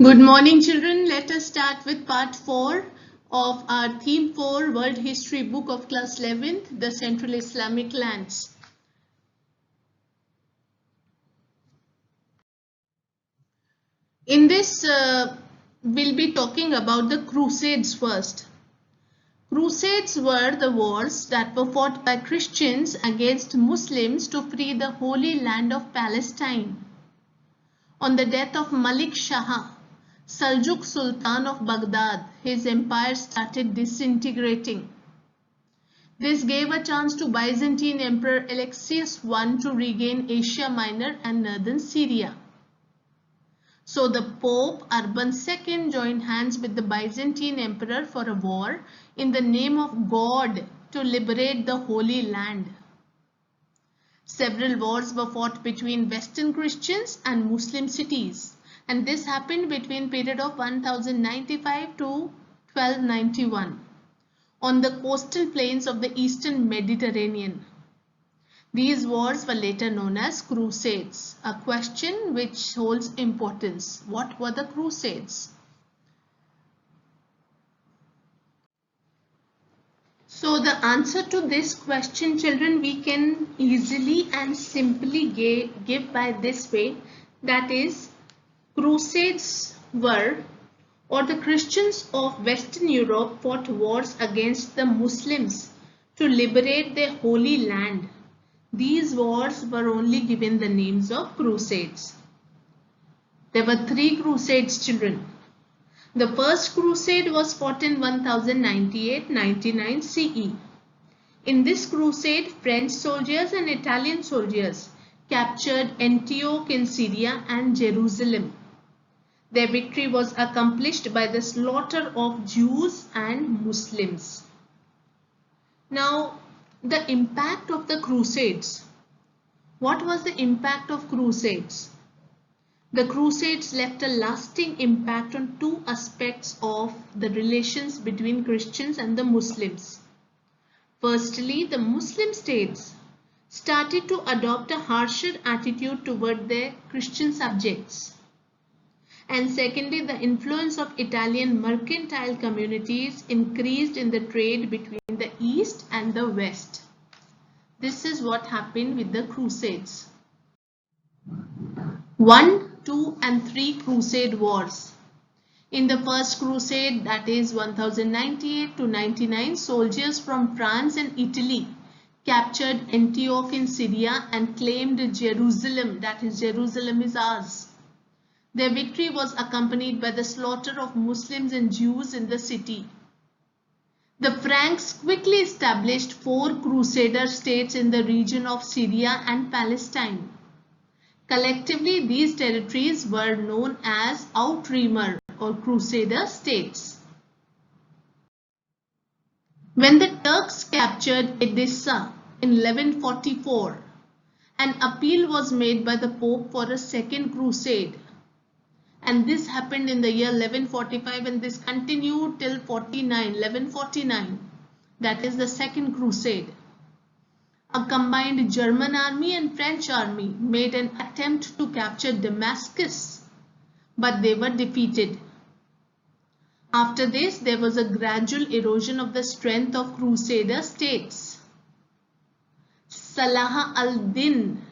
Good morning, children. Let us start with part 4 of our theme 4 World History book of class 11th, the Central Islamic Lands. In this, we'll be talking about the Crusades first. Crusades were the wars that were fought by Christians against Muslims to free the Holy Land of Palestine. On the death of Malik Shah, Seljuk Sultan of Baghdad, his empire started disintegrating. This gave a chance to Byzantine Emperor Alexius I to regain Asia Minor and northern Syria. So the Pope Urban II joined hands with the Byzantine Emperor for a war in the name of God to liberate the Holy Land. Several wars were fought between Western Christians and Muslim cities, and this happened between period of 1095 to 1291 on the coastal plains of the Eastern Mediterranean. These wars were later known as Crusades, a question which holds importance. What were the Crusades? So the answer to this question, children, we can easily and simply give by this way, that is, Crusades were, or the Christians of Western Europe fought wars against the Muslims to liberate their Holy Land. These wars were only given the names of Crusades. There were 3 Crusades, children. The first crusade was fought in 1098-99 CE. In this crusade, French soldiers and Italian soldiers captured Antioch in Syria and Jerusalem. Their victory was accomplished by the slaughter of Jews and Muslims. Now, the impact of the Crusades. What was the impact of Crusades? The Crusades left a lasting impact on 2 aspects of the relations between Christians and the Muslims. Firstly, the Muslim states started to adopt a harsher attitude toward their Christian subjects. And secondly, the influence of Italian mercantile communities increased in the trade between the East and the West. This is what happened with the Crusades. 1, 2 and 3 Crusade Wars. In the first crusade, that is 1098 to 99, soldiers from France and Italy captured Antioch in Syria and claimed Jerusalem, that is, Jerusalem is ours. Their victory was accompanied by the slaughter of Muslims and Jews in the city. The Franks quickly established 4 crusader states in the region of Syria and Palestine. Collectively, these territories were known as Outremer or Crusader states. When the Turks captured Edessa in 1144, an appeal was made by the Pope for a second crusade. And this happened in the year 1145 and this continued till 1149. That is the second crusade. A combined German army and French army made an attempt to capture Damascus, but they were defeated. After this, there was a gradual erosion of the strength of Crusader states. Salah al-Din,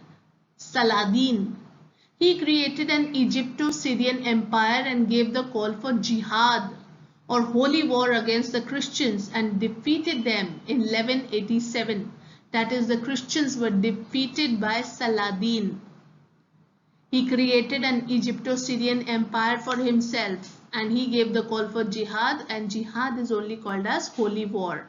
Saladin, he created an Egypto-Syrian empire and gave the call for jihad or holy war against the Christians and defeated them in 1187. That is, the Christians were defeated by Saladin. He created an Egypto-Syrian empire for himself and he gave the call for jihad, and jihad is only called as holy war.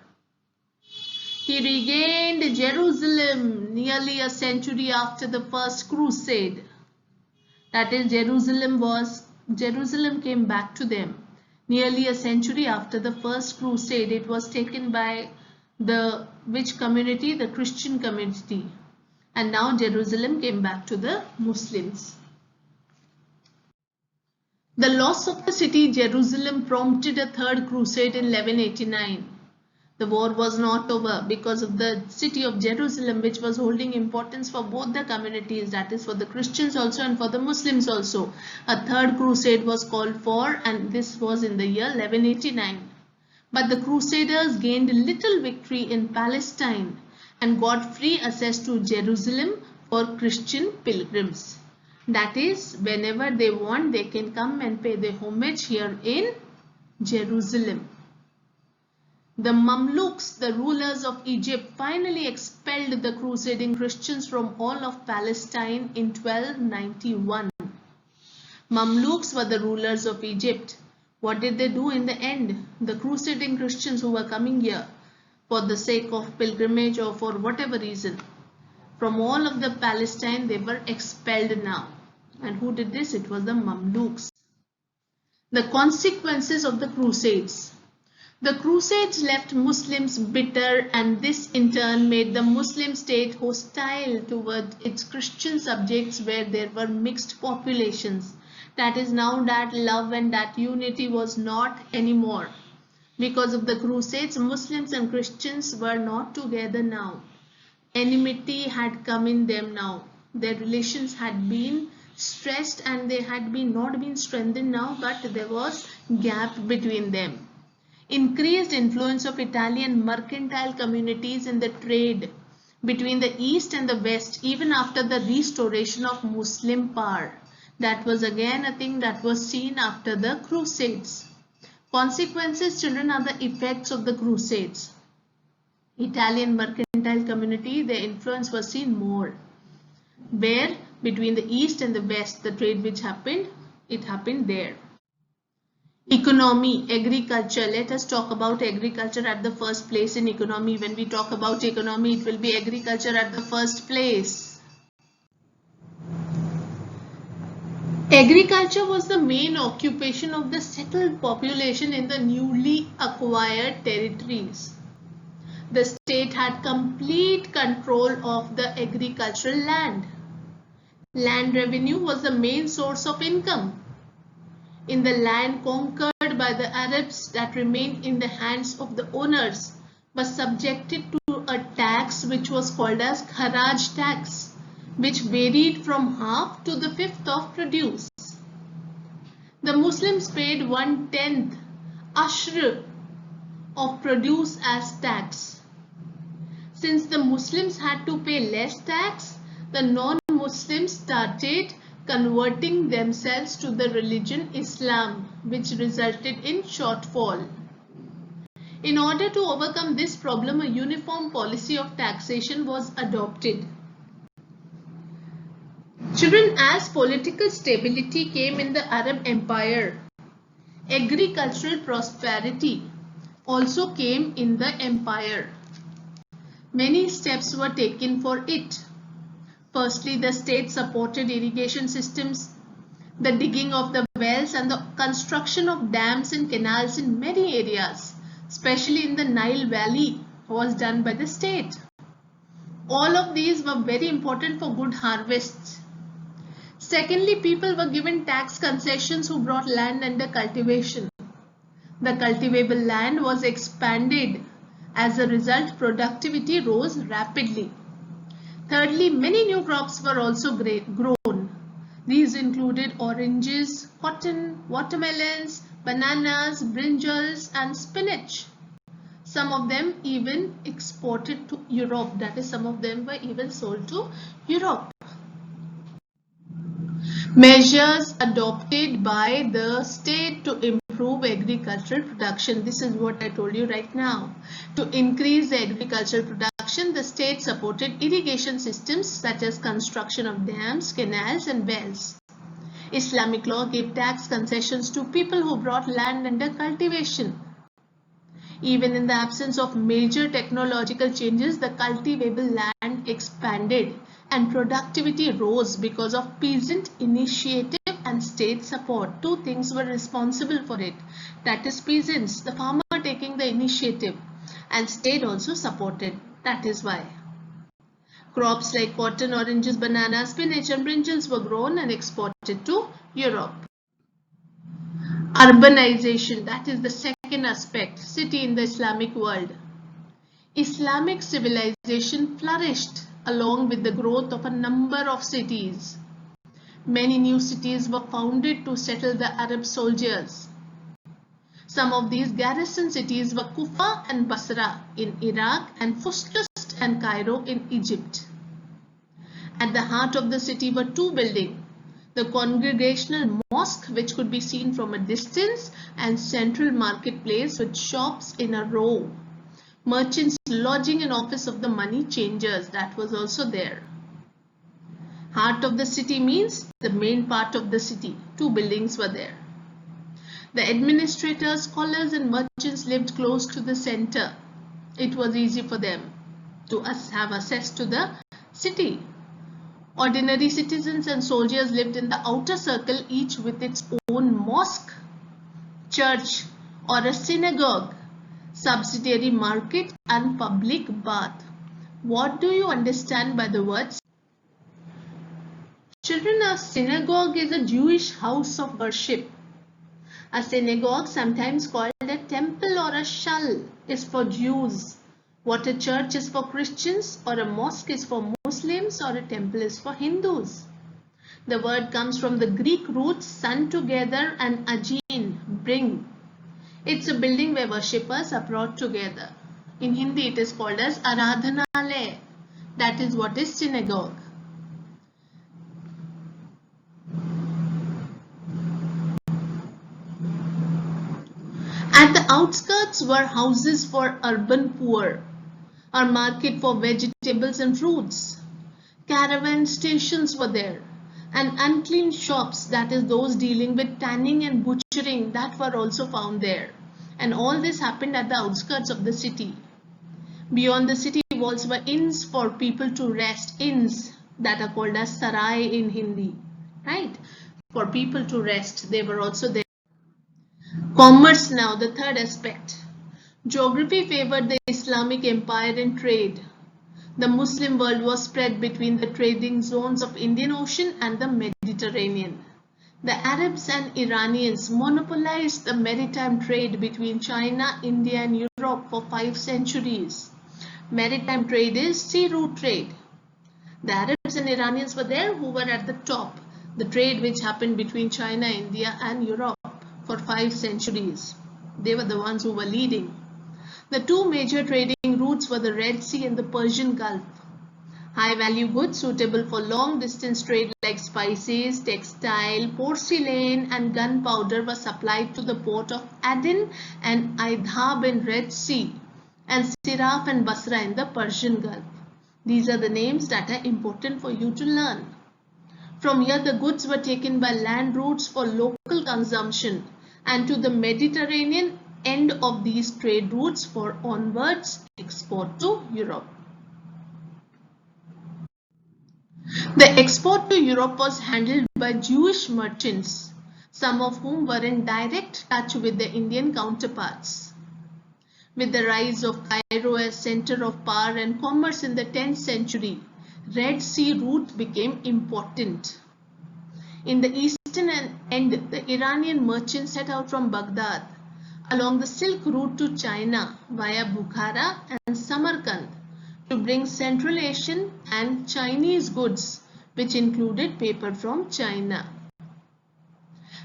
He regained Jerusalem nearly a century after the first crusade. That is, Jerusalem came back to them. Nearly a century after the first crusade, it was taken by which community? The Christian community. And now Jerusalem came back to the Muslims. The loss of the city Jerusalem prompted a third crusade in 1189. The war was not over because of the city of Jerusalem, which was holding importance for both the communities, that is for the Christians also and for the Muslims also. A third crusade was called for, and this was in the year 1189. But the Crusaders gained little victory in Palestine and got free access to Jerusalem for Christian pilgrims. That is, whenever they want, they can come and pay their homage here in Jerusalem. The Mamluks, the rulers of Egypt, finally expelled the crusading Christians from all of Palestine in 1291. Mamluks were the rulers of Egypt. What did they do in the end? The crusading Christians who were coming here for the sake of pilgrimage or for whatever reason, from all of the Palestine, they were expelled now. And who did this? It was the Mamluks. The consequences of the Crusades. The Crusades left Muslims bitter, and this in turn made the Muslim state hostile toward its Christian subjects where there were mixed populations. That is, now that love and that unity was not anymore. Because of the Crusades, Muslims and Christians were not together now. Enmity had come in them now. Their relations had been stressed and they had not been strengthened now, but there was gap between them. Increased influence of Italian mercantile communities in the trade between the East and the West even after the restoration of Muslim power. That was again a thing that was seen after the Crusades. Consequences, children, are the effects of the Crusades. Italian mercantile community, their influence was seen more. Where between the East and the West, the trade which happened, it happened there. Economy, agriculture. Let us talk about agriculture at the first place in economy. When we talk about economy, it will be agriculture at the first place. Agriculture was the main occupation of the settled population in the newly acquired territories. The state had complete control of the agricultural land. Land revenue was the main source of income. In the land conquered by the Arabs, that remained in the hands of the owners was subjected to a tax which was called as Kharaj tax, which varied from half to the fifth of produce. The Muslims paid 1/10 ashr of produce as tax. Since the Muslims had to pay less tax, the non-Muslims started converting themselves to the religion Islam, which resulted in shortfall. In order to overcome this problem, a uniform policy of taxation was adopted. Children, as political stability came in the Arab Empire, agricultural prosperity also came in the empire. Many steps were taken for it. Firstly, the state supported irrigation systems, the digging of the wells and the construction of dams and canals in many areas, especially in the Nile Valley, was done by the state. All of these were very important for good harvests. Secondly, people were given tax concessions who brought land under cultivation. The cultivable land was expanded. As a result, productivity rose rapidly. Thirdly, many new crops were also grown. These included oranges, cotton, watermelons, bananas, brinjals, and spinach. Some of them even exported to Europe. That is, some of them were even sold to Europe. Measures adopted by the state to improve agricultural production. This is what I told you right now. To increase the agricultural production, the state supported irrigation systems such as construction of dams, canals, and wells. Islamic law gave tax concessions to people who brought land under cultivation. Even in the absence of major technological changes, the cultivable land expanded and productivity rose because of peasant initiative and state support. Two things were responsible for it. That is, peasants, the farmer taking the initiative, and state also supported. That is why. Crops like cotton, oranges, bananas, spinach and brinjals were grown and exported to Europe. Urbanization, that is the second aspect, city in the Islamic world. Islamic civilization flourished along with the growth of a number of cities. Many new cities were founded to settle the Arab soldiers. Some of these garrison cities were Kufa and Basra in Iraq and Fustus and Cairo in Egypt. At the heart of the city were two buildings, the Congregational Mosque, which could be seen from a distance, and Central Marketplace with shops in a row. Merchants lodging and office of the money changers, that was also there. Heart of the city means the main part of the city. Two buildings were there. The administrators, scholars and merchants lived close to the center. It was easy for them to have access to the city. Ordinary citizens and soldiers lived in the outer circle, each with its own mosque, church or a synagogue, subsidiary market and public bath. What do you understand by the words? Children, a synagogue is a Jewish house of worship. A synagogue, sometimes called a temple or a shul, is for Jews. What a church is for Christians, or a mosque is for Muslims, or a temple is for Hindus. The word comes from the Greek roots sun together and ajin, bring. It's a building where worshippers are brought together. In Hindi it is called as Aradhanalaya. That is what is synagogue. At the outskirts were houses for urban poor, a market for vegetables and fruits. Caravan stations were there, and unclean shops, that is those dealing with tanning and butchering, that were also found there. And all this happened at the outskirts of the city. Beyond the city walls were inns for people to rest, inns that are called as sarai in Hindi, right? For people to rest, they were also there. Commerce now, the third aspect. Geography favored the Islamic empire in trade. The Muslim world was spread between the trading zones of Indian Ocean and the Mediterranean. The Arabs and Iranians monopolized the maritime trade between China, India and Europe for 5 centuries. Maritime trade is sea route trade. The Arabs and Iranians were there who were at the top. The trade which happened between China, India and Europe for 5 centuries. They were the ones who were leading. The two major trading routes were the Red Sea and the Persian Gulf. High value goods suitable for long distance trade like spices, textile, porcelain and gunpowder were supplied to the port of Aden and Aidhab in Red Sea and Siraf and Basra in the Persian Gulf. These are the names that are important for you to learn. From here the goods were taken by land routes for local consumption and to the Mediterranean end of these trade routes for onwards export to Europe. The export to Europe was handled by Jewish merchants, some of whom were in direct touch with their Indian counterparts. With the rise of Cairo as center of power and commerce in the 10th century, Red Sea route became important. In the eastern end, the Iranian merchants set out from Baghdad along the Silk Route to China via Bukhara and Samarkand to bring Central Asian and Chinese goods, which included paper from China.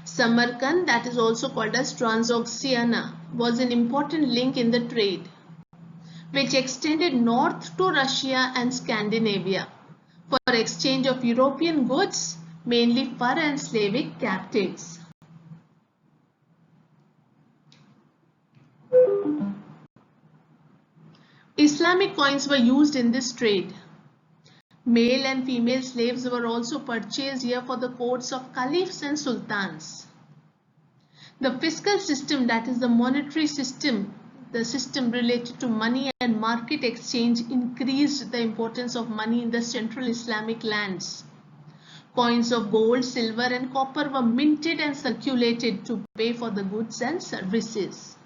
Samarkand, that is also called as Transoxiana, was an important link in the trade, which extended north to Russia and Scandinavia for exchange of European goods, mainly fur and Slavic captives. Islamic coins were used in this trade. Male and female slaves were also purchased here for the courts of caliphs and sultans. The fiscal system, that is the monetary system, the system related to money and market exchange, increased the importance of money in the central Islamic lands. Coins of gold, silver and copper were minted and circulated to pay for the goods and services.